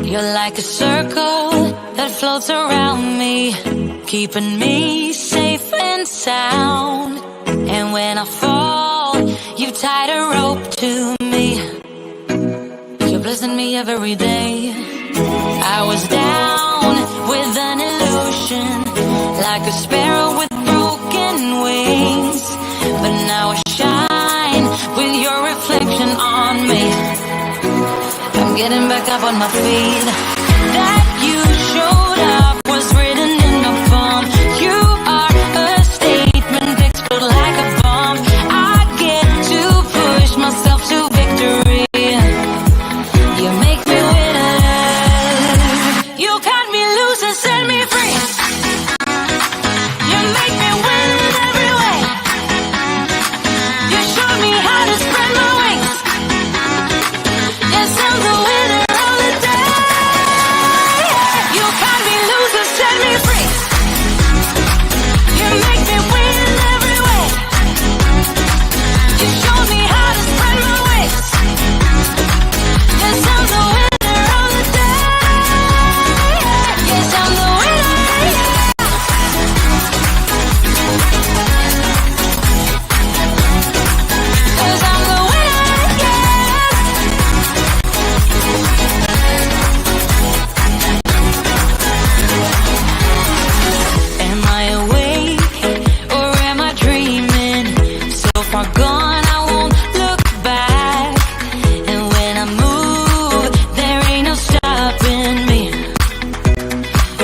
You're like a circle that floats around me, keeping me safe and sound. And when I fall, you tied a rope to me. You're blessing me every day. I was down with an illusion, like a sparrow with broken wings. But now I shine with your reflection on me. I'm getting back up on my feet. That you showed up was written in the palm. You are a statement that explode like a bomb. I get to push myself to victory. You make me winner. You cut me loose and set me free. You make me win in every way. You showed me how to spread my wings. Yes, I'm the winner of the day. You cut me loose and set me free. You make me win in every way. You showed me how to spread my wings. Yes, I'm the winner of the day. Yes, I'm the winner. Yes, I'm the winner. Am I awake or am I dreaming? So far gone, I won't look back. And when I move, there ain't no stopping me.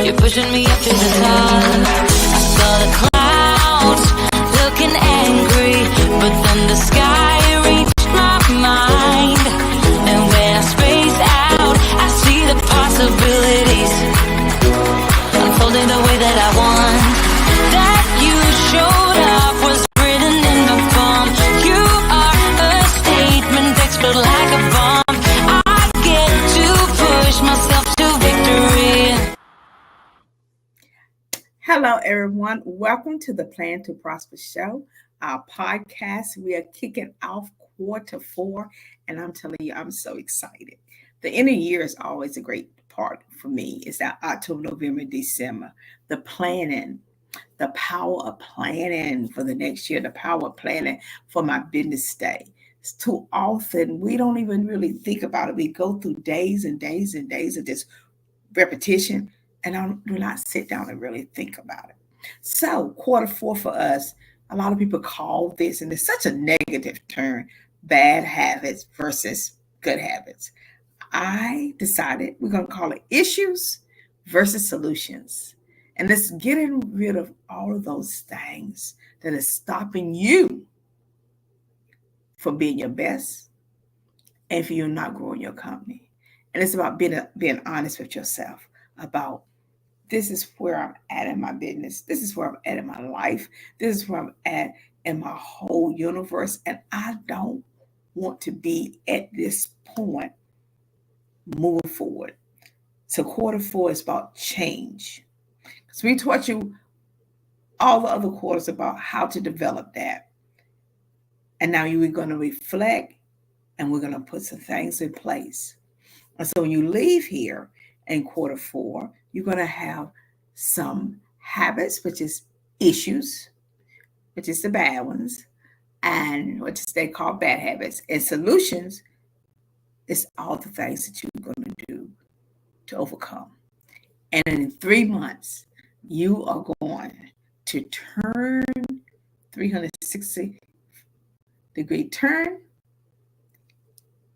You're pushing me up to the top. I saw the clouds looking angry, but then the sky reached my mind. And when I space out, I see the possibilities unfolding the way that I want. That you showed up was written in the palm. You are a statement that explode like a bomb. I get to push myself to victory. Hello, everyone. Welcome to the Plan to Prosper show, our podcast. We are kicking off Q4, and I'm telling you, I'm so excited. The end of the year is always a great part for me. It's that October, November, December. The planning, the power of planning for the next year, the power of planning for my business day. It's too often we don't even really think about it. We go through days and days and days of just repetition, and I do not sit down and really think about it. So Q4 for us, a lot of people call this, and it's such a negative term, bad habits versus good habits. I decided we're going to call it issues versus solutions. And it's getting rid of all of those things that is stopping you from being your best and for you not growing your company. And it's about being honest with yourself about this is where I'm at in my business. This is where I'm at in my life. This is where I'm at in my whole universe. And I don't want to be at this point moving forward. So Q4 is about change. Because we taught you all the other quarters about how to develop that. And now you're going to reflect and we're going to put some things in place. And so when you leave here in Q4, you're going to have some habits, which is issues, which is the bad ones, and what they call bad habits. And solutions is all the things that you're going to do to overcome. And in 3 months, you are going to turn 360-degree turn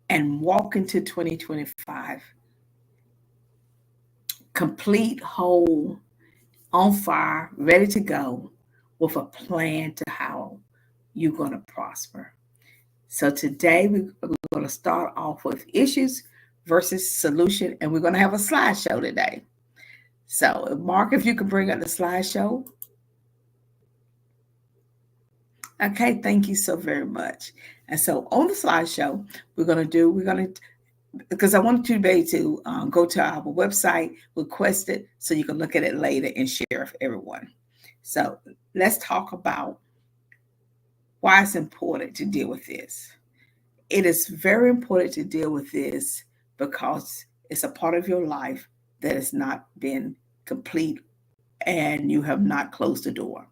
and walk into 2025 complete, whole, on fire, ready to go with a plan to how you're going to prosper. So today we're going to start off with issues versus solution, and we're going to have a slideshow today. So Mark, if you could bring up the slideshow. Okay, thank you so very much. And so on the slideshow, because I wanted you to be able to go to our website, request it so you can look at it later and share with everyone. So let's talk about why it's important to deal with this. It is very important to deal with this because It's a part of your life that has not been complete and you have not closed the door.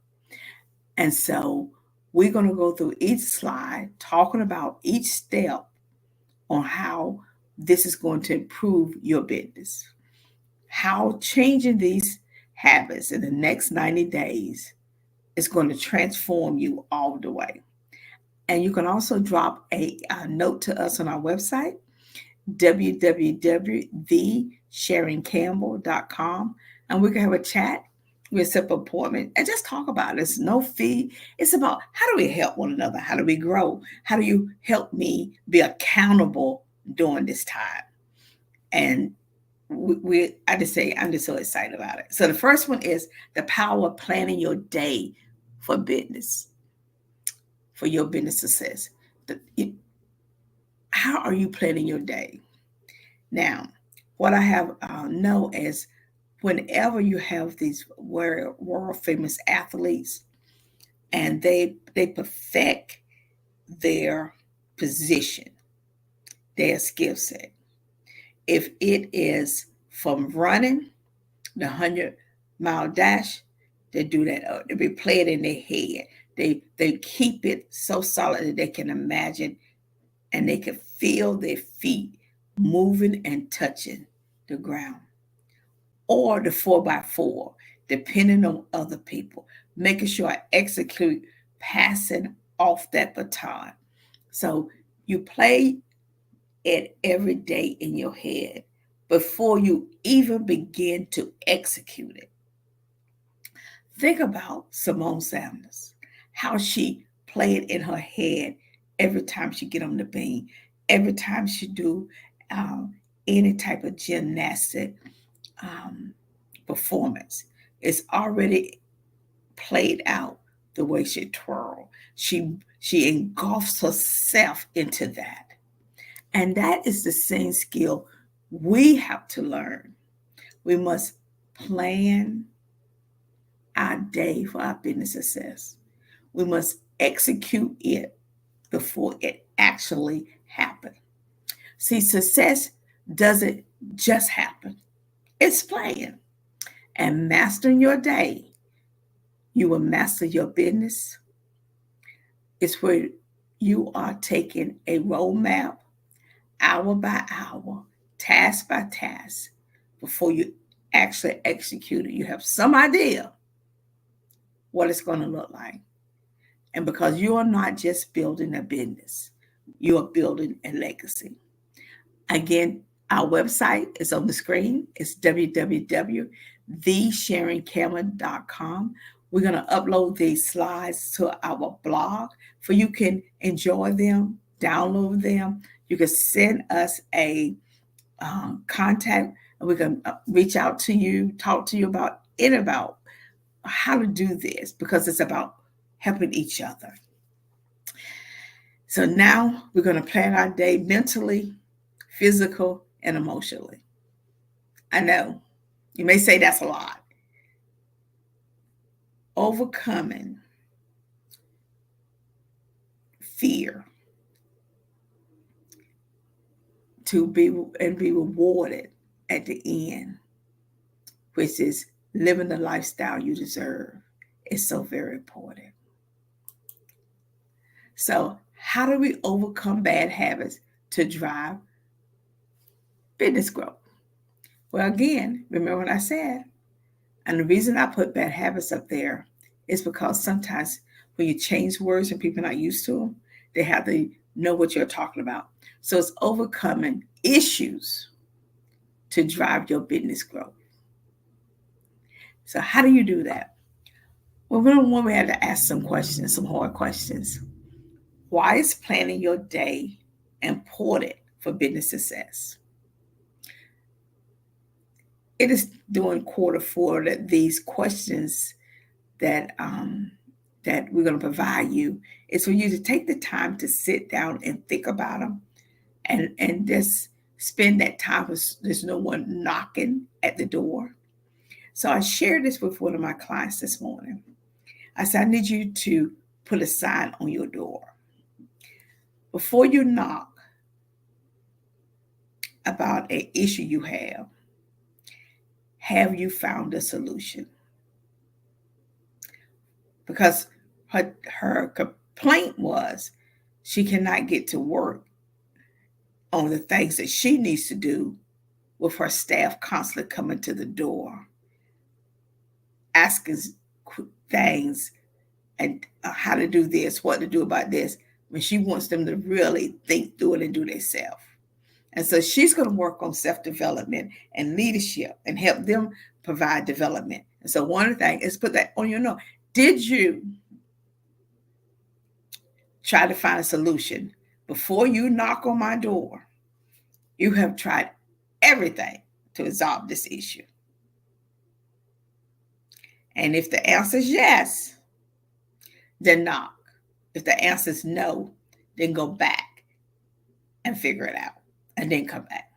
And so we're going to go through each slide talking about each step on how this is going to improve your business, how changing these habits in the next 90 days is going to transform you all the way. And you can also drop a note to us on our website, www.thesharoncampbell.com, and we can have a chat. We'll set up an appointment and just talk about it. It's no fee. It's about how do we help one another? How do we grow? How do you help me be accountable during this time? And I'm just so excited about it. So the first one is the power of planning your day for business, for your business success. How are you planning your day? Now, what I have know is whenever you have these world famous athletes and they perfect their position, their skill set. If it is from running the 100-mile dash, they do that. They play it in their head. They keep it so solid that they can imagine and they can feel their feet moving and touching the ground. Or the 4x4, depending on other people, making sure I execute passing off that baton. So you play it every day in your head before you even begin to execute it. Think about Simone Sanders, how she played in her head every time she get on the beam, every time she do any type of gymnastic performance. It's already played out the way she twirl. She engulfs herself into that. And that is the same skill we have to learn. We must plan our day for our business success. We must execute it before it actually happens. See, success doesn't just happen. It's planned. And mastering your day, you will master your business. It's where you are taking a roadmap, hour by hour, task by task, before you actually execute it. You have some idea what it's going to look like. And because you are not just building a business, you are building a legacy. Again, our website is on the screen. It's www.thesharoncampbell.com. We're going to upload these slides to our blog for you can enjoy them, download them. You can send us a contact, and we can reach out to you, talk to you about how to do this, because it's about helping each other. So now we're going to plan our day mentally, physical, and emotionally. I know you may say that's a lot. Overcoming fear to be rewarded at the end, which is living the lifestyle you deserve, is so very important. So how do we overcome bad habits to drive business growth? Well, again, remember what I said. And the reason I put bad habits up there is because sometimes when you change words and people are not used to them, they have to know what you're talking about. So it's overcoming issues to drive your business growth. So how do you do that? Well, we had to ask some questions, some hard questions. Why is planning your day important for business success? It is during quarter four that these questions that we're going to provide you is for you to take the time to sit down and think about them and just spend that time with there's no one knocking at the door. So I shared this with one of my clients this morning. I said, I need you to put a sign on your door. Before you knock, about an issue you have you found a solution? Because her complaint was she cannot get to work on the things that she needs to do with her staff constantly coming to the door, asking things and how to do this, what to do about this, when she wants them to really think through it and do themselves. And so she's going to work on self-development and leadership and help them provide development. And so one of the things is put that on your note. Did you try to find a solution before you knock on my door? You have tried everything to resolve this issue. And if the answer is yes, then knock. If the answer is no, then go back and figure it out and then come back.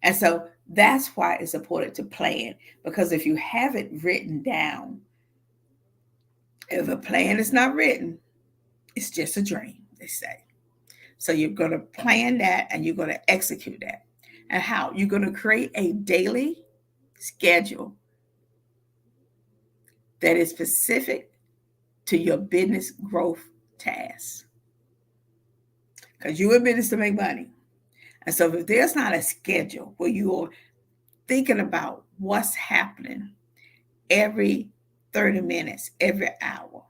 And so that's why it's important to plan, because if you have it written down, if a plan is not written, it's just a dream, they say. So you're going to plan that and you're going to execute that. And how? You're going to create a daily schedule that is specific to your business growth tasks. Because you're in business to make money. And so if there's not a schedule where you're thinking about what's happening every 30 minutes, every hour,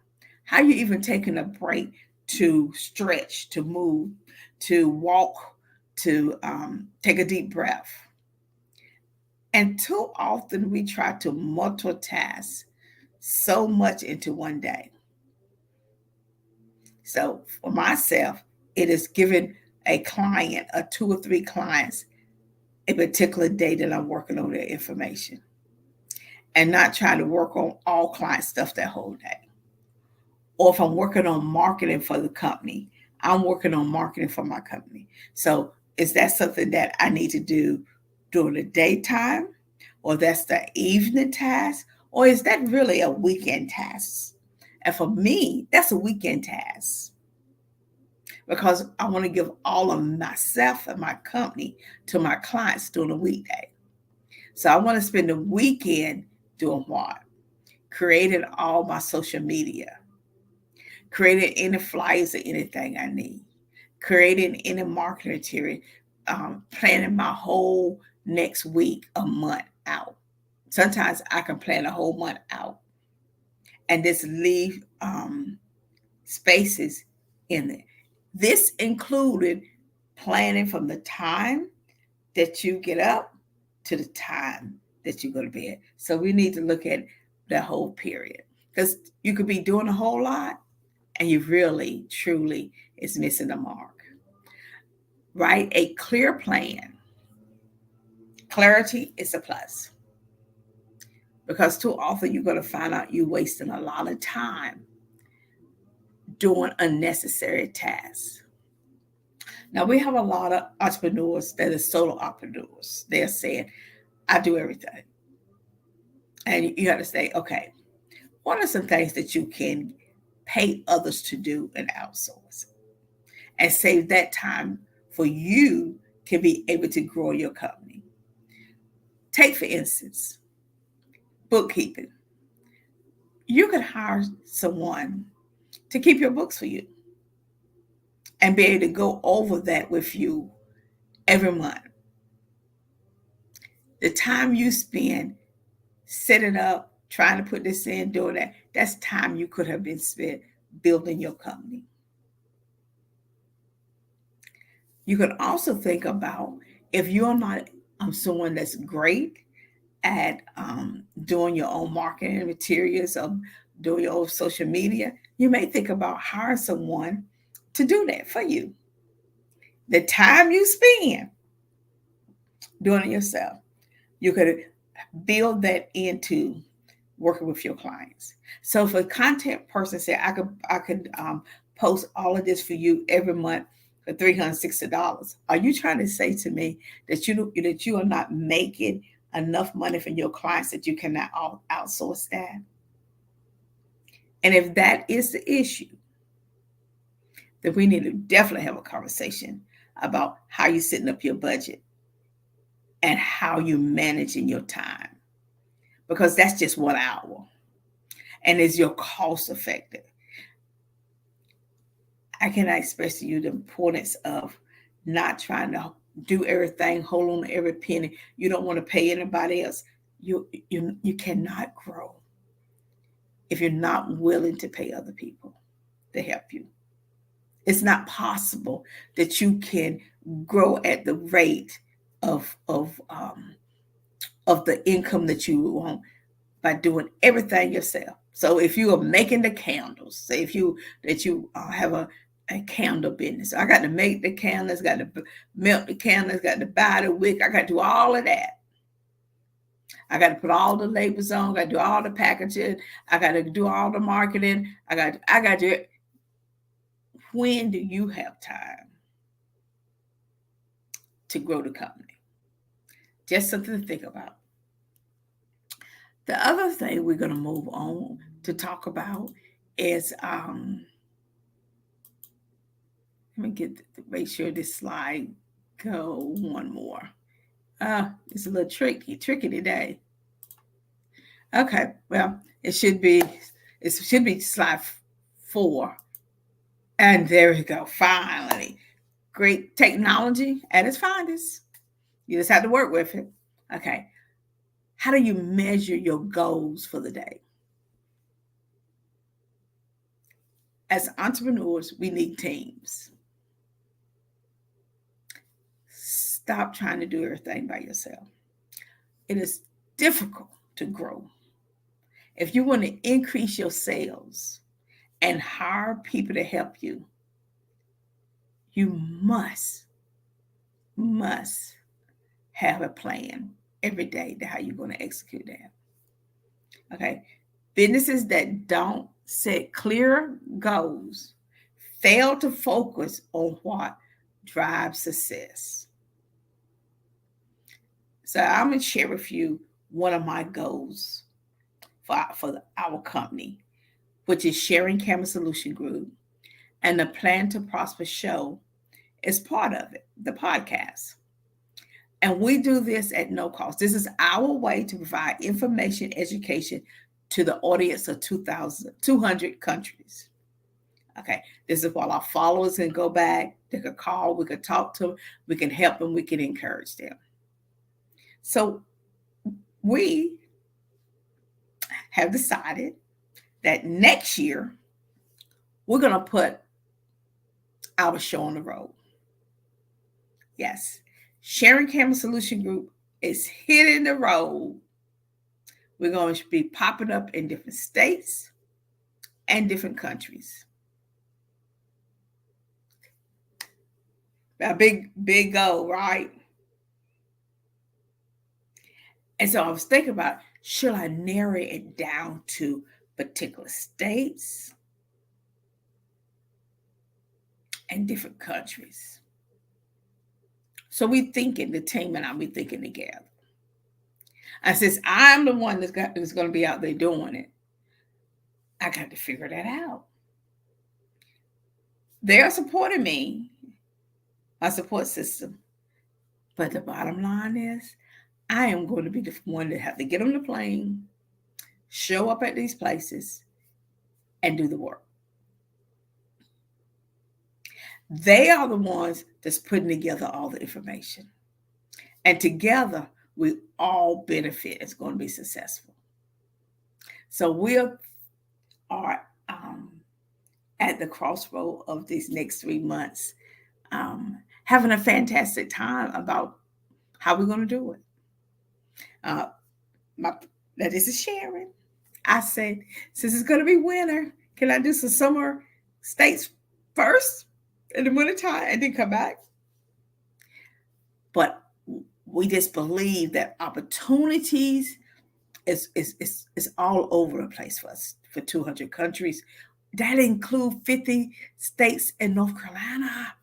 how you even taking a break to stretch, to move, to walk, to take a deep breath. And too often we try to multitask so much into one day. So for myself, it is giving a client, 2 or 3 clients, a particular day that I'm working on their information, and not trying to work on all client stuff that whole day. Or if I'm working on marketing for the company, I'm working on marketing for my company. So is that something that I need to do during the daytime, or that's the evening task, or is that really a weekend task? And for me, that's a weekend task, because I want to give all of myself and my company to my clients during the weekday. So I want to spend the weekend doing what? Creating all my social media, creating any flyers or anything I need, creating any marketing material, planning my whole next week, a month out. Sometimes I can plan a whole month out and just leave spaces in there. This included planning from the time that you get up to the time that you go to bed. So we need to look at the whole period, because you could be doing a whole lot and you really, truly is missing the mark. Write a clear plan. Clarity is a plus, because too often you're going to find out you're wasting a lot of time doing unnecessary tasks. Now, we have a lot of entrepreneurs that are solo entrepreneurs. They're saying, I do everything. And you have to say, okay, what are some things that you can pay others to do and outsource, and save that time for you to be able to grow your company? Take, for instance, bookkeeping. You could hire someone to keep your books for you and be able to go over that with you every month. The time you spend setting up, trying to put this in, doing that, that's time you could have been spent building your company. You can also think about, if you're not someone that's great at doing your own marketing materials or doing your own social media, you may think about hiring someone to do that for you. The time you spend doing it yourself, you could build that into working with your clients. So if a content person said, I could post all of this for you every month for $360, are you trying to say to me that you are not making enough money from your clients that you cannot outsource that? And if that is the issue, then we need to definitely have a conversation about how you're setting up your budget and how you're managing your time, because that's just 1 hour. And is your cost effective? I cannot express to you the importance of not trying to do everything, hold on to every penny. You don't want to pay anybody else. You cannot grow if you're not willing to pay other people to help you. It's not possible that you can grow at the rate of the income that you want by doing everything yourself. So if you are making the candles, say if you have a candle business, I got to make the candles, got to melt the candles, got to buy the wick, I got to do all of that. I got to put all the labels on, I got to do all the packaging, I got to do all the marketing, I got to do it. When do you have time to grow the company? Just something to think about. The other thing we're going to move on to talk about is, let me make sure this slide go one more. It's a little tricky today. Okay, well, it should be slide 4. And there we go. Finally, great technology at its finest. You just have to work with it. Okay. How do you measure your goals for the day? As entrepreneurs, we need teams. Stop trying to do everything by yourself. It is difficult to grow. If you want to increase your sales and hire people to help you, you must have a plan every day to how you're going to execute that. Okay. Businesses that don't set clear goals fail to focus on what drives success. So I'm going to share with you one of my goals for our company, which is Sharon Campbell Solution Group, and the Plan to Prosper show is part of it, the podcast. And we do this at no cost. This is our way to provide information, education to the audience of 200 countries. Okay, this is while our followers can go back, they could call, we could talk to them, we can help them, we can encourage them. So we have decided that next year we're going to put our show on the road. Yes, Sharon Campbell Solution Group is hitting the road. We're going to be popping up in different states and different countries. A big goal, right? And so I was thinking about, should I narrow it down to particular states and different countries? So we thinking, the team and I, we thinking together. I says, I'm the one that's going to be out there doing it. I got to figure that out. They're supporting me, my support system. But the bottom line is, I am going to be the one that have to get on the plane, show up at these places, and do the work. They are the ones that's putting together all the information. And together, we all benefit. It's going to be successful. So we are at the crossroad of these next 3 months, having a fantastic time about how we're going to do it. This is Sharon. I said, since it's going to be winter, can I do some summer states first in the wintertime and then come back? But we just believe that opportunities is all over the place for us, for 200 countries. That include 50 states in North Carolina.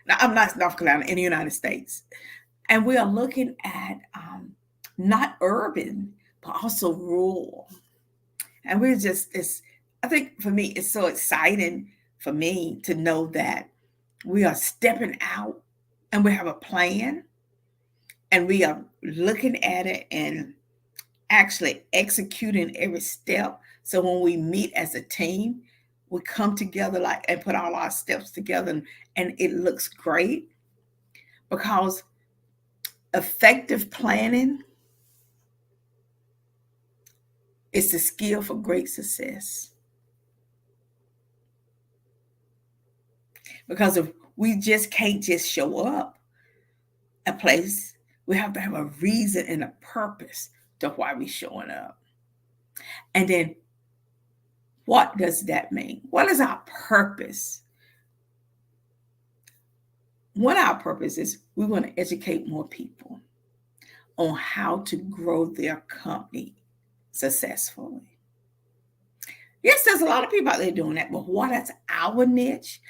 Now, I'm not North Carolina, in the United States. And we are looking at not urban, but also rural. And we're just, I think for me, it's so exciting for me to know that we are stepping out and we have a plan and we are looking at it and actually executing every step. So when we meet as a team, we come together like and put all our steps together, and it looks great, because effective planning is the skill for great success. Because if we just can't just show up a place, we have to have a reason and a purpose to why we're showing up. And then what does that mean? What is our purpose? What our purpose is, we want to educate more people on how to grow their company successfully. Yes, there's a lot of people out there doing that, but what is our niche?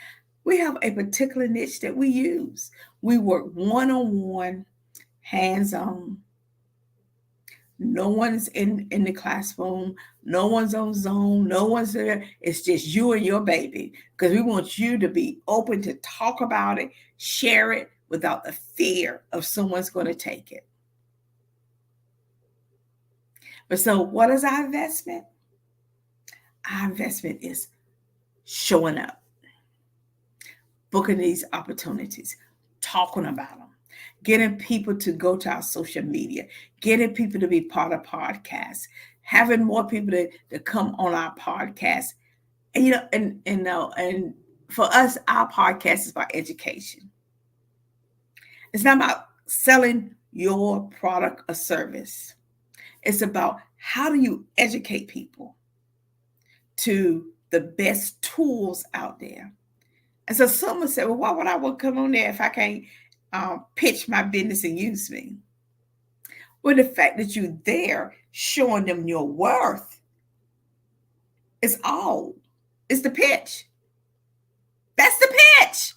We have a particular niche that we use. We work one-on-one, hands-on. No one's in the classroom. No one's on Zoom. No one's there. It's just you and your baby, because we want you to be open to talk about it, share it without the fear of someone's going to take it. But so what is our investment? Our investment is showing up, booking these opportunities, talking about them, getting people to go to our social media, getting people to be part of podcasts, having more people to come on our podcast. And and for us, our podcast is about education. It's not about selling your product or service. It's about how do you educate people to the best tools out there. And so someone said, well, why would I want to come on there if I can't pitch my business and use me? Well, the fact that you're there showing them your worth is all. It's the pitch. That's the pitch.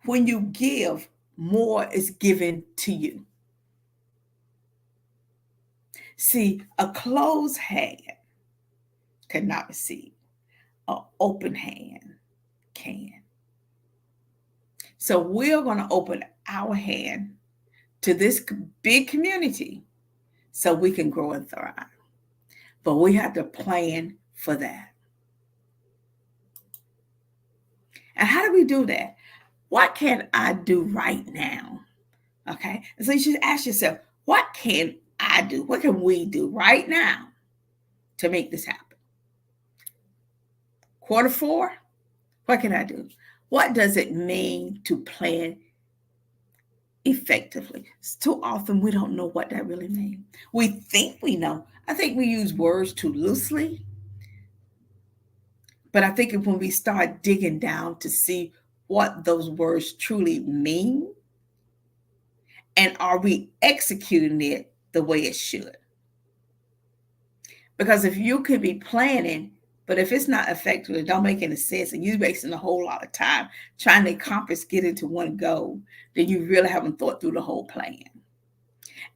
When you give, more is given to you. See, a closed hand cannot receive. An open hand can. So we're going to open our hand to this big community so we can grow and thrive. But we have to plan for that. And how do we do that? What can I do right now? Okay. And so you should ask yourself, what can I do? What can we do right now to make this happen? Q4, what can I do? What does it mean to plan effectively? Too often we don't know what that really means. We think we know. I think we use words too loosely. But I think when we start digging down to see what those words truly mean, and are we executing it the way it should? Because if you could be planning, but if it's not effective, it don't make any sense, and you're wasting a whole lot of time trying to accomplish getting to one goal, then you really haven't thought through the whole plan.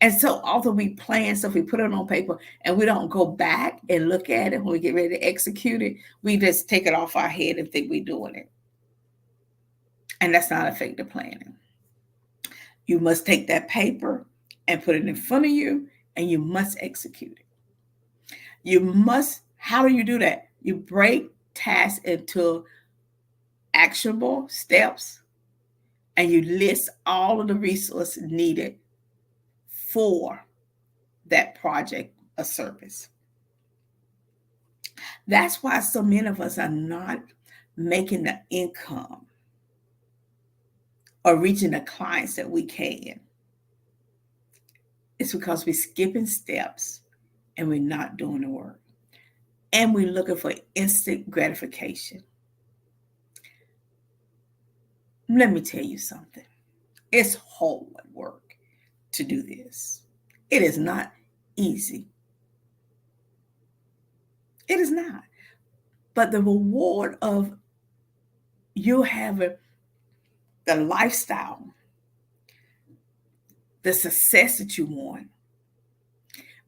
And so although we plan stuff, we put it on paper, and we don't go back and look at it when we get ready to execute it, we just take it off our head and think we're doing it. And that's not effective planning. You must take that paper and put it in front of you, and you must execute it. You must, how do you do that? You break tasks into actionable steps, and you list all of the resources needed for that project or service. That's why so many of us are not making the income or reaching the clients that we can. It's because we're skipping steps and we're not doing the work. And we're looking for instant gratification. Let me tell you something. It's hard work to do this. It is not easy. It is not. But the reward of you having the lifestyle, the success that you want,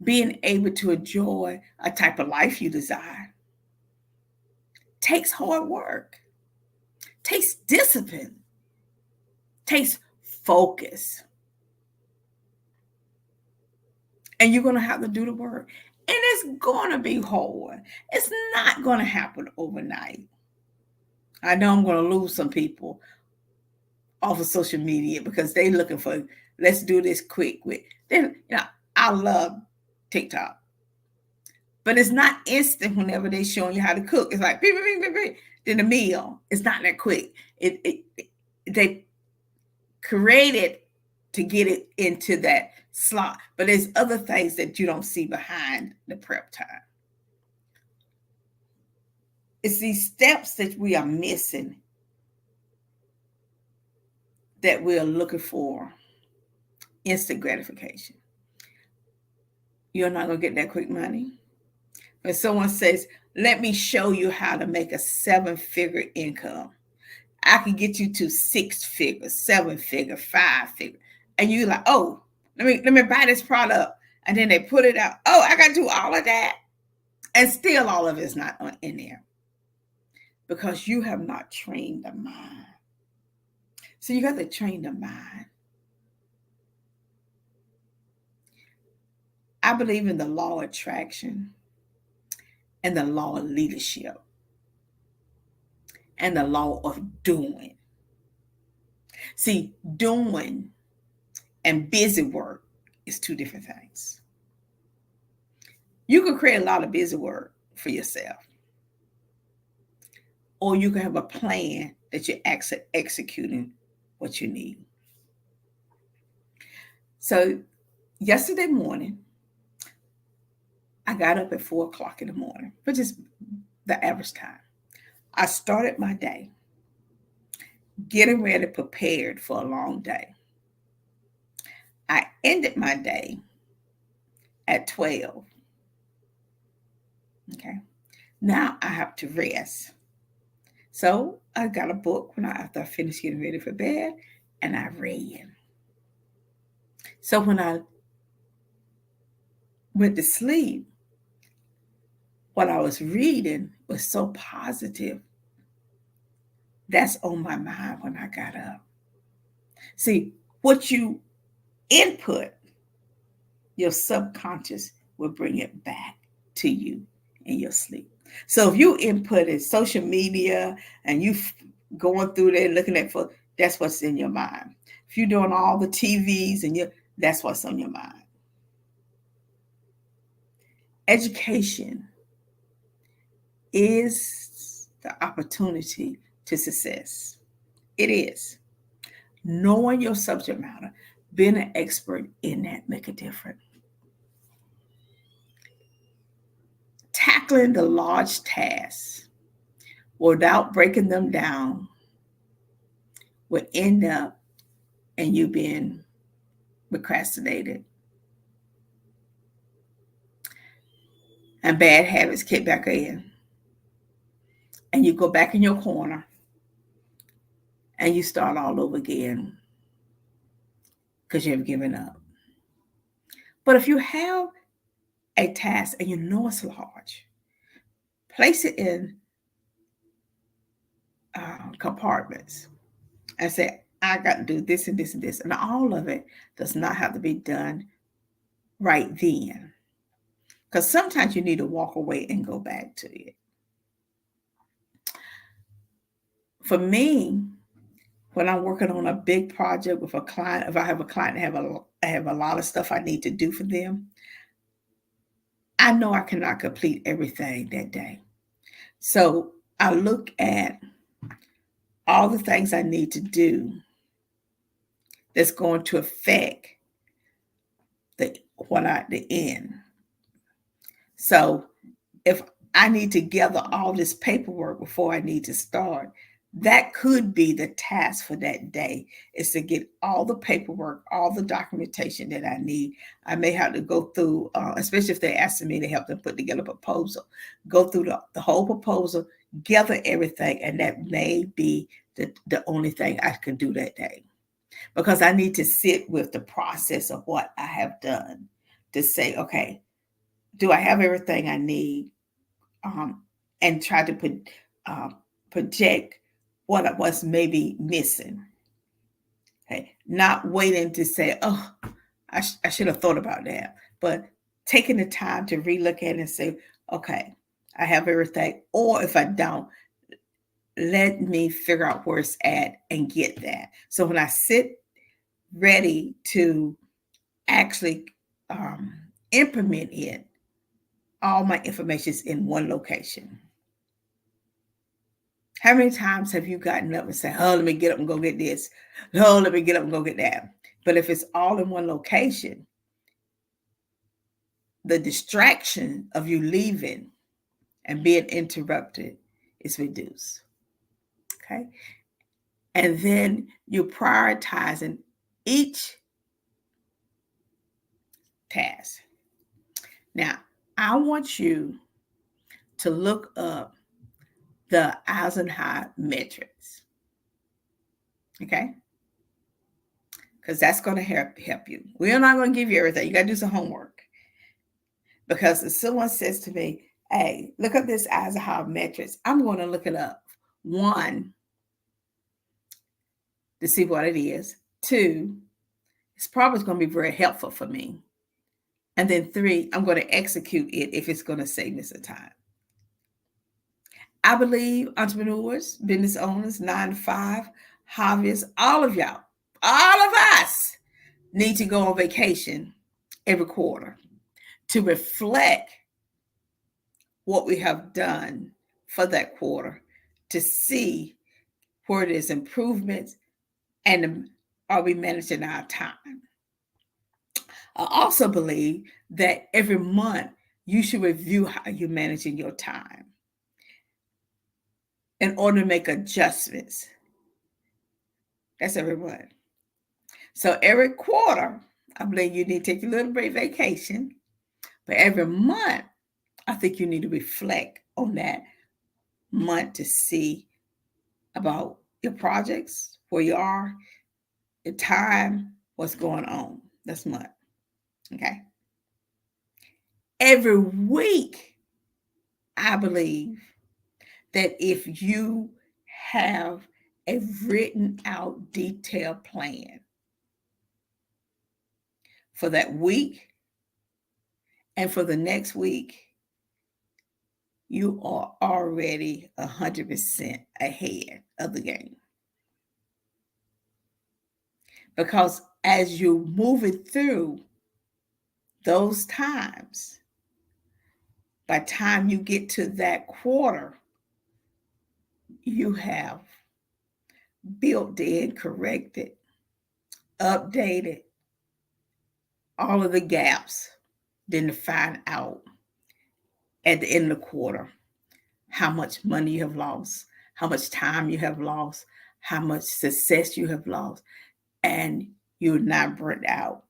being able to enjoy a type of life you desire, takes hard work, takes discipline, takes focus. And you're going to have to do the work. And it's going to be hard. It's not going to happen overnight. I know I'm going to lose some people off of social media because they're looking for, let's do this quick. Then, I love TikTok. But it's not instant whenever they're showing you how to cook. It's like, beep, beep, beep, beep. Then the meal, it's not that quick. They created to get it into that slot. But there's other things that you don't see behind the prep time. It's these steps that we are missing that we're looking for instant gratification. You're not going to get that quick money. When someone says, let me show you how to make a 7-figure income, I can get you to 6-figure, 7-figure, 5-figure. And you're like, oh, let me buy this product. And then they put it out. Oh, I got to do all of that. And still all of it's not in there. Because you have not trained the mind. So you got to train the mind. I believe in the law of attraction and the law of leadership and the law of doing. See, doing and busy work is two different things. You can create a lot of busy work for yourself. Or you can have a plan that you're executing what you need. So yesterday morning, I got up at 4 o'clock in the morning, which is the average time. I started my day getting ready, prepared for a long day. I ended my day at 12. Okay. Now I have to rest. So I got a book after I finished getting ready for bed, and I read. So when I went to sleep, what I was reading was so positive. That's on my mind when I got up. See, what you input, your subconscious will bring it back to you in your sleep. So if you inputted social media and you going through there looking at, that's what's in your mind. If you're doing all the TVs that's what's on your mind. Education is the opportunity to success. It is. Knowing your subject matter, being an expert in that make a difference. Tackling the large tasks without breaking them down will end up in you being procrastinated. And bad habits kick back in. And you go back in your corner and you start all over again because you have given up. But if you have a task and you know it's large, place it in compartments and say, I got to do this and this and this. And all of it does not have to be done right then. Because sometimes you need to walk away and go back to it. For me, when I'm working on a big project with a client, if I have a client and I have a lot of stuff I need to do for them, I know I cannot complete everything that day. So I look at all the things I need to do that's going to affect the end. So if I need to gather all this paperwork before I need to start, that could be the task for that day, is to get all the paperwork, all the documentation that I need. I may have to go through, especially if they're asking me to help them put together a proposal, go through the whole proposal, gather everything, and that may be the only thing I can do that day. Because I need to sit with the process of what I have done to say, okay, do I have everything I need? And try to project what was maybe missing. Okay, not waiting to say, oh, I should have thought about that, but taking the time to relook at it and say, okay, I have everything. Or if I don't, let me figure out where it's at and get that. So when I sit ready to actually implement it, all my information is in one location. How many times have you gotten up and said, oh, let me get up and go get this? Oh, let me get up and go get that. But if it's all in one location, the distraction of you leaving and being interrupted is reduced. Okay. And then you're prioritizing each task. Now, I want you to look up the Eisenhower metrics. Okay. Because that's going to help you. We're not going to give you everything. You got to do some homework. Because if someone says to me, hey, look up this Eisenhower metrics, I'm going to look it up. 1, to see what it is. 2, it's probably going to be very helpful for me. And then 3, I'm going to execute it if it's going to save me some time. I believe entrepreneurs, business owners, 9 to 5, hobbyists, all of y'all, all of us need to go on vacation every quarter to reflect what we have done for that quarter, to see where there's improvements and are we managing our time. I also believe that every month you should review how you're managing your time in order to make adjustments. That's every month. So every quarter, I believe you need to take a little break vacation. But every month, I think you need to reflect on that month to see about your projects, where you are, your time, what's going on this month. Okay. Every week, I believe that if you have a written out detailed plan for that week and for the next week, you are already 100% ahead of the game. Because as you're moving through those times, by the time you get to that quarter, you have built in, corrected, updated all of the gaps, then to find out at the end of the quarter how much money you have lost, how much time you have lost, how much success you have lost, and you're not burnt out.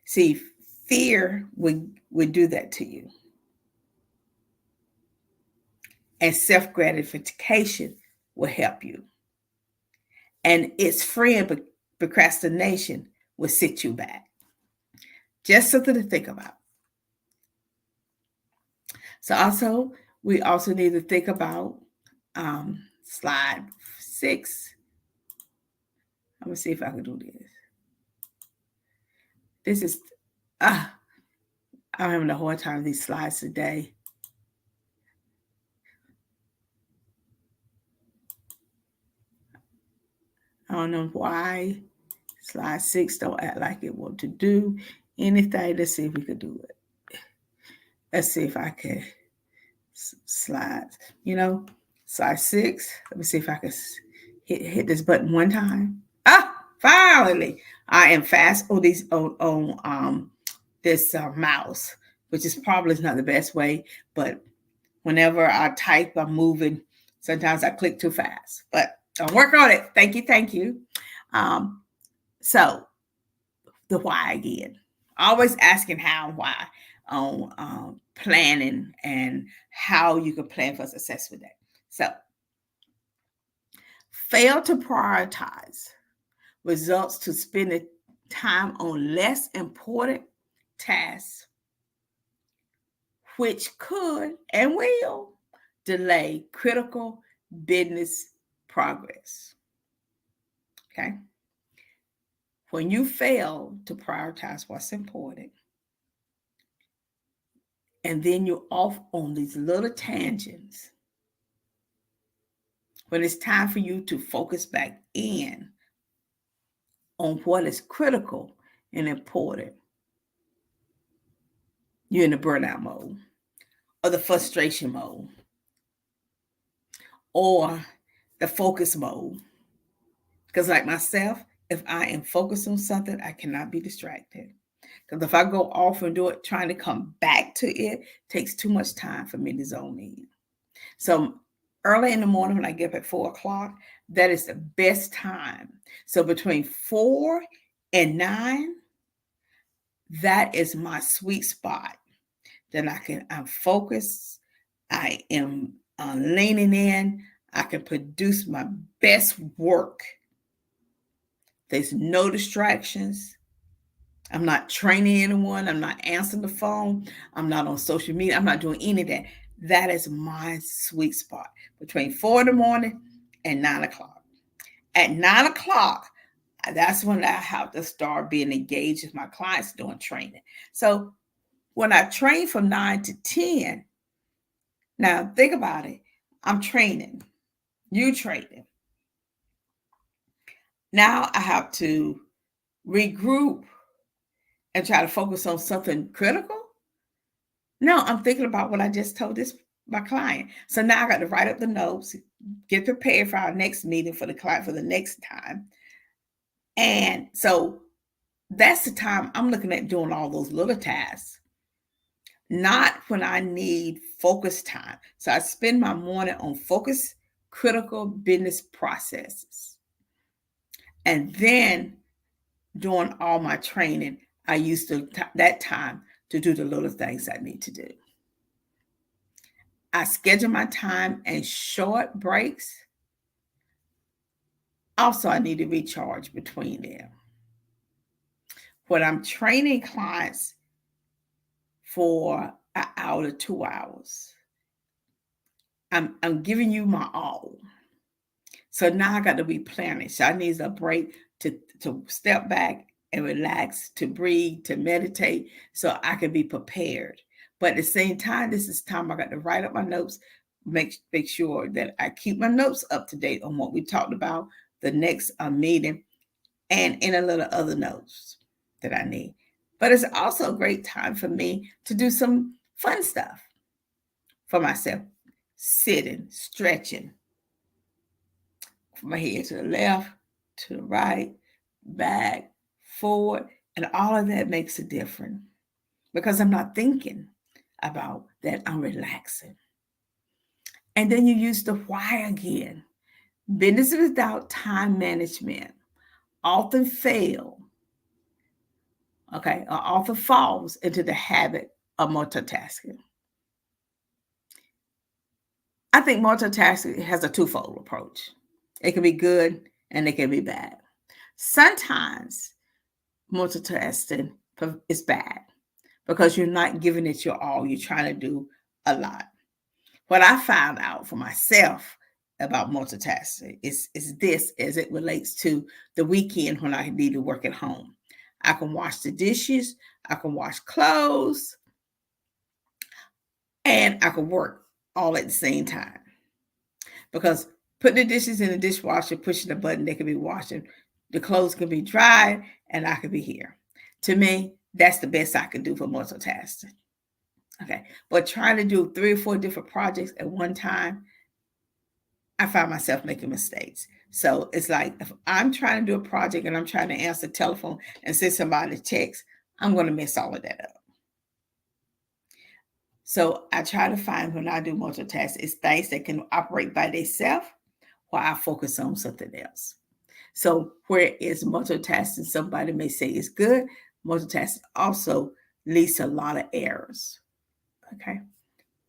See, fear would do that to you. And self-gratification will help you. And its friend, procrastination, will sit you back. Just something to think about. So also, we also need to think about slide 6. I'm going to see if I can do this. This is, I'm having a hard time with these slides today. I don't know why slide 6 don't act like it want to do anything. Let's see if we could do it. Let's see if I can slide, slide 6. Let me see if I can hit this button one time. Finally, I am fast on these on this mouse, which is probably not the best way, but whenever I type, I'm moving. Sometimes I click too fast, but I'll work on it. Thank you. So the why again. Always asking how and why on planning and how you can plan for success with that. So fail to prioritize results to spending time on less important tasks, which could and will delay critical business progress. Okay. When you fail to prioritize what's important, and then you're off on these little tangents, when it's time for you to focus back in on what is critical and important, you're in the burnout mode or the frustration mode or the focus mode. Because like myself, if I am focused on something, I cannot be distracted. Because if I go off and do it, trying to come back to it takes too much time for me to zone in. So early in the morning when I get up at 4 o'clock, that is the best time. So between 4 and 9, that is my sweet spot. Then I'm focused. I am leaning in. I can produce my best work. There's no distractions. I'm not training anyone. I'm not answering the phone. I'm not on social media. I'm not doing any of that. That is my sweet spot between 4 in the morning and 9 o'clock. At 9 o'clock, that's when I have to start being engaged with my clients doing training. So when I train from 9 to 10, now think about it. I'm training. You training. Now I have to regroup and try to focus on something critical. No, I'm thinking about what I just told my client. So now I got to write up the notes, get prepared for our next meeting for the client for the next time. And so that's the time I'm looking at doing all those little tasks, not when I need focus time. So I spend my morning on focus critical business processes. And then doing all my training, I use that time to do the little things I need to do. I schedule my time and short breaks. Also, I need to recharge between them. When I'm training clients for an hour to 2 hours, I'm giving you my all. So now I got to be planning. So I need a break to step back and relax, to breathe, to meditate, so I can be prepared. But at the same time, this is time I got to write up my notes, make sure that I keep my notes up to date on what we talked about the next meeting, and in a little other notes that I need. But it's also a great time for me to do some fun stuff for myself. Sitting, stretching, from my head to the left, to the right, back, forward, and all of that makes a difference because I'm not thinking about that. I'm relaxing. And then you use the why again. Business without time management often fail, or often falls into the habit of multitasking. I think multitasking has a twofold approach. It can be good and it can be bad. Sometimes multitasking is bad because you're not giving it your all. You're trying to do a lot. What I found out for myself about multitasking is this as it relates to the weekend when I need to work at home. I can wash the dishes, I can wash clothes, and I can work all at the same time. Because putting the dishes in the dishwasher, pushing the button, they can be washing. The clothes can be dried, and I could be here. To me, that's the best I can do for multitasking. Okay, but trying to do 3 or 4 different projects at one time, I find myself making mistakes. So it's like if I'm trying to do a project and I'm trying to answer the telephone and send somebody a text, I'm going to mess all of that up. So I try to find when I do multitasking, it's things that can operate by themselves while I focus on something else. So whereas multitasking, somebody may say is good, multitasking also leads to a lot of errors. Okay.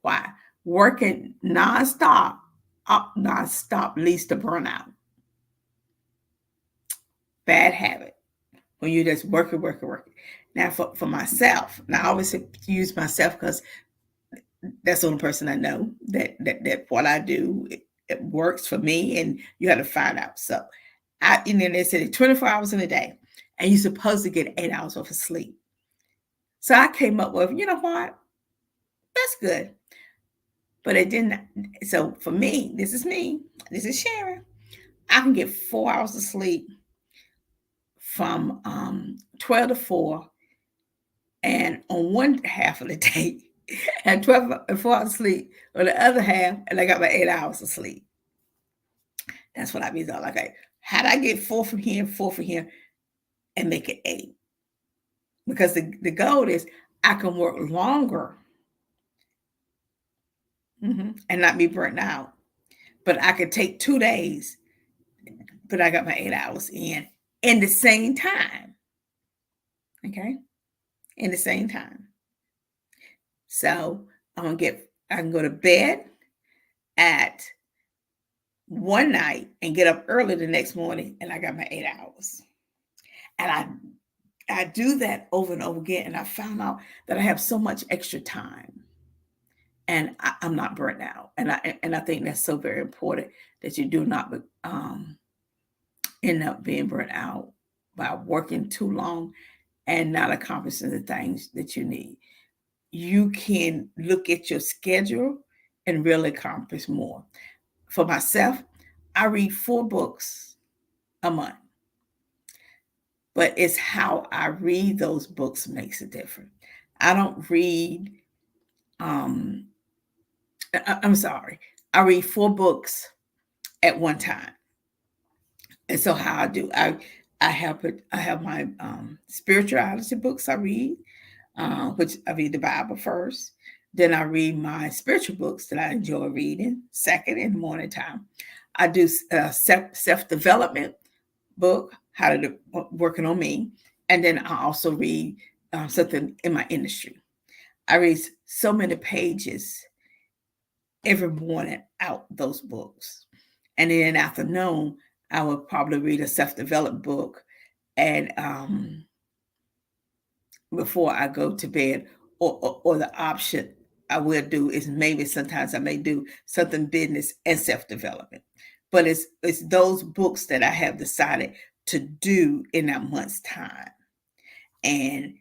Why? Working nonstop leads to burnout. Bad habit. When you just working. Now for myself, now I always use myself because that's the only person I know that what I do, it works for me, and you have to find out. So And then they said 24 hours in a day, and you're supposed to get 8 hours worth of sleep. So I came up with, you know what? That's good. But it didn't. So for me, this is me. This is Sharon. I can get 4 hours of sleep from 12 to 4, and on one half of the day, and 12 and 4 hours of sleep on the other half, and I got my 8 hours of sleep. That's what I mean. Though. Like, how do I get 4 from here, 4 from here, and make it 8? Because the goal is I can work longer and not be burnt out. But I could take 2 days, but I got my 8 hours in the same time. Okay? In the same time. So I can go to bed at one night and get up early the next morning, and I got my 8 hours. And I do that over and over again, and I found out that I have so much extra time, and I'm not burnt out. And I think that's so very important, that you do not end up being burnt out by working too long and not accomplishing the things that you need. You can look at your schedule and really accomplish more. For myself, I read 4 books a month. But it's how I read those books makes a difference. I don't read, I'm sorry, I read 4 books at one time. And so how I do, I have my spirituality books I read, which I read the Bible first. Then I read my spiritual books that I enjoy reading, second in the morning time. I do self-development book, how to do, working on me. And then I also read something in my industry. I read so many pages every morning out those books. And then in the afternoon, I would probably read a self-developed book, and before I go to bed, or the option I will do is maybe sometimes I may do something business and self-development. But it's those books that I have decided to do in that month's time. And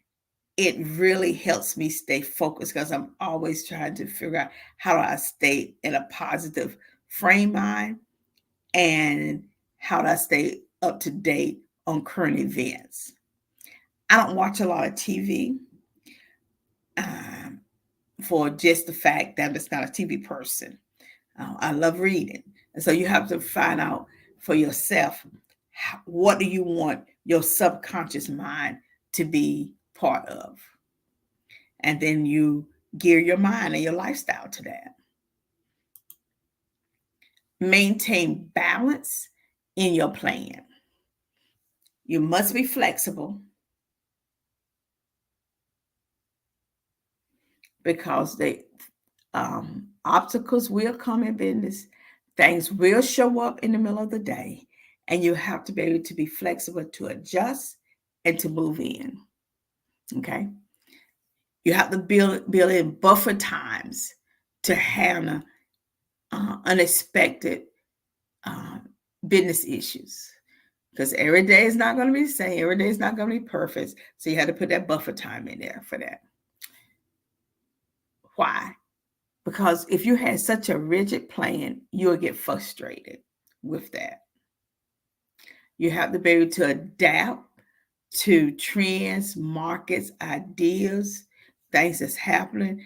it really helps me stay focused, because I'm always trying to figure out how do I stay in a positive frame mind, and how do I stay up to date on current events. I don't watch a lot of TV for just the fact that I'm just not a TV person. I love reading. And so you have to find out for yourself, what do you want your subconscious mind to be part of? And then you gear your mind and your lifestyle to that. Maintain balance in your plan. You must be flexible, because the obstacles will come in business. Things will show up in the middle of the day, and you have to be able to be flexible to adjust and to move in. Okay? You have to build in buffer times to handle unexpected business issues, because every day is not going to be the same. Every day is not going to be perfect. So you have to put that buffer time in there for that. Why? Because if you had such a rigid plan, you'll get frustrated with that. You have to be able to adapt to trends, markets, ideas, things that's happening.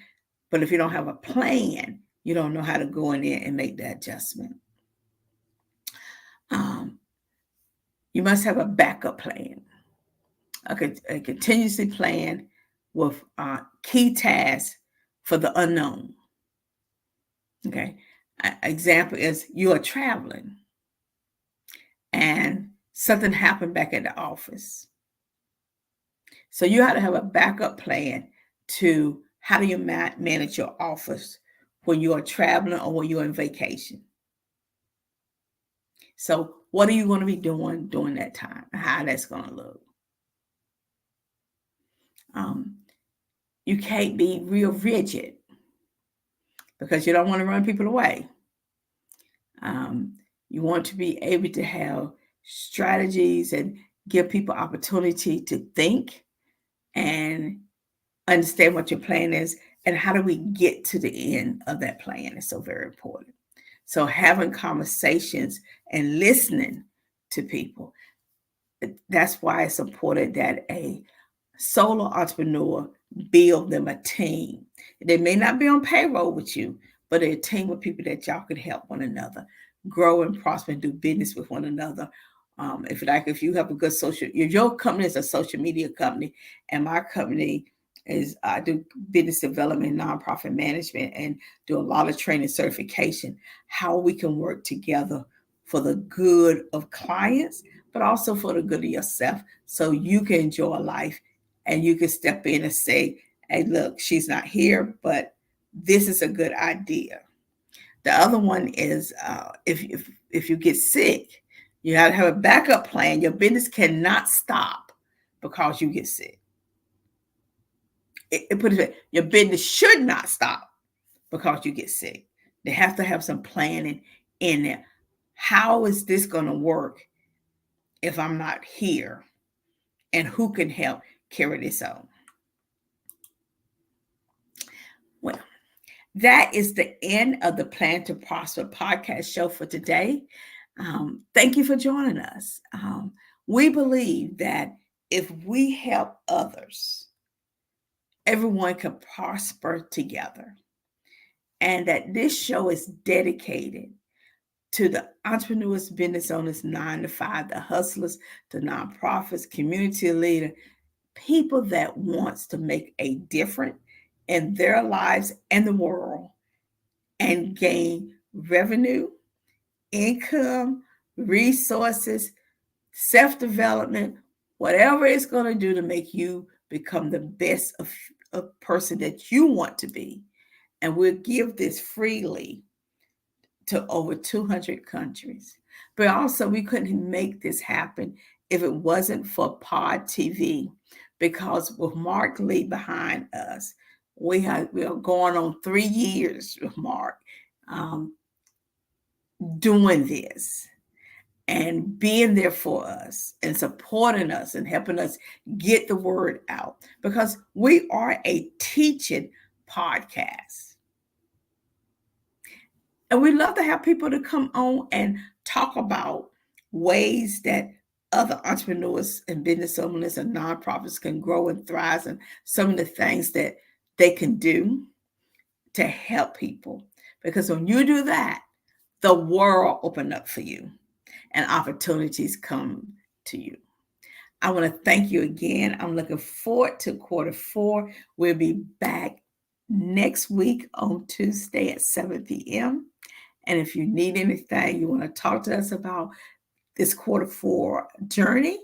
But if you don't have a plan, you don't know how to go in there and make that adjustment. You must have a backup plan, a contingency plan with key tasks for the unknown. Okay. Example is, you are traveling and something happened back at the office. So you have to have a backup plan to how do you manage your office when you are traveling or when you're on vacation. So what are you going to be doing during that time, and how that's going to look? You can't be real rigid, because you don't want to run people away. You want to be able to have strategies and give people opportunity to think and understand what your plan is and how do we get to the end of that plan is so very important. So having conversations and listening to people, that's why it's important that a solo entrepreneur build them a team. They may not be on payroll with you, but a team of people that y'all can help one another grow and prosper and do business with one another. If you have a good if your company is a social media company, and my company is I do business development, nonprofit management, and do a lot of training certification, how we can work together for the good of clients, but also for the good of yourself, so you can enjoy life and you can step in and say, hey, look, she's not here, but this is a good idea. The other one is if you get sick, you have to have a backup plan. Your business cannot stop because you get sick. Your business should not stop because you get sick. They have to have some planning in there. How is this going to work if I'm not here? And who can help carry this on? Well, that is the end of the Plan to Prosper podcast show for today. Thank you for joining us. We believe that if we help others, everyone can prosper together. And that this show is dedicated to the entrepreneurs, business owners, 9 to 5, the hustlers, the nonprofits, community leaders, people that wants to make a difference in their lives and the world and gain revenue, income, resources, self-development, whatever it's going to do to make you become the best of person that you want to be. And we'll give this freely to over 200 countries. But also, we couldn't make this happen if it wasn't for Pod TV, because with Mark Lee behind us, we are going on 3 years with Mark doing this and being there for us and supporting us and helping us get the word out, because we are a teaching podcast. And we love to have people to come on and talk about ways that other entrepreneurs and business owners and nonprofits can grow and thrive, and some of the things that they can do to help people. Because when you do that, the world opens up for you and opportunities come to you. I want to thank you again. I'm looking forward to Q4. We'll be back next week on Tuesday at 7 p.m. And if you need anything, you want to talk to us about this Q4 journey,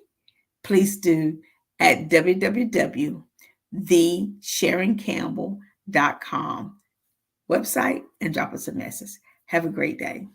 please do at www.thesharoncampbell.com website and drop us a message. Have a great day.